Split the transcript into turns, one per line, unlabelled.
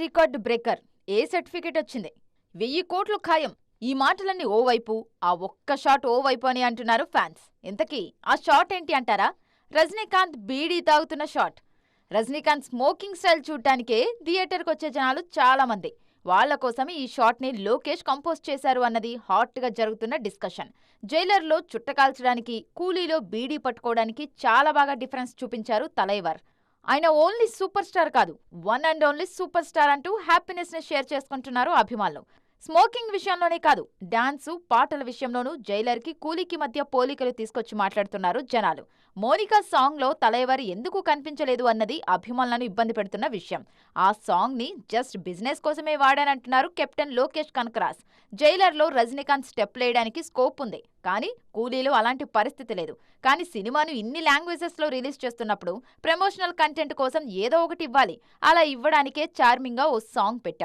Record breaker. A certificate వచ్చింది? 1000 కోట్లు ఖాయం. ఈ మాటలన్నీ ఓవైపు, ఆ ఒక్క షాట్ ఓవైపు అని అంటున్నారు ఫ్యాన్స్. ఇంతకీ ఆ షాట్ ఏంటి అంటారా? రజనీకాంత్ బీడీ తాగుతున్న షాట్. రజనీకాంత్ స్మోకింగ్ స్టైల్ చూడ్డానికే థియేటర్కి వచ్చే జనాలు చాలా మంది. వాళ్ల కోసమే ఈ షాట్ ని లోకేష్ కంపోజ్ చేశారు అన్నది హాట్ గా జరుగుతున్న డిస్కషన్. జైలర్లో చుట్ట కాల్చడానికి, కూలీలో బీడీ పట్టుకోవడానికి చాలా బాగా డిఫరెన్స్ చూపించారు తలైవర్. ఆయన ఓన్లీ సూపర్ స్టార్ కాదు, one and only super star అంటూ హ్యాపీనెస్ ని షేర్ చేసుకుంటున్నారు అభిమానులు. స్మోకింగ్ విషయంలోనే కాదు, డాన్సు, పాటల విషయంలోనూ జైలర్ కి కూలీకి మధ్య పోలికలు తీసుకొచ్చి మాట్లాడుతున్నారు జనాలు. మోనికా సాంగ్ లో తలైవర్ ఎందుకు కనిపించలేదు అన్నది అభిమానులను ఇబ్బంది పెడుతున్న విషయం. ఆ సాంగ్ ని జస్ట్ బిజినెస్ కోసమే వాడానంటున్నారు కెప్టెన్ లోకేష్ కనకరాజ్. జైలర్ లో రజనీకాంత్ స్టెప్ లేయడానికి స్కోప్ ఉంది, కానీ కూలీలో అలాంటి పరిస్థితి లేదు. కానీ సినిమాను ఇన్ని లాంగ్వేజెస్ లో రిలీజ్ చేస్తున్నప్పుడు ప్రమోషనల్ కంటెంట్ కోసం ఏదో ఒకటి ఇవ్వాలి. అలా ఇవ్వడానికే చార్మింగ్ గా ఓ సాంగ్ పెట్టాం.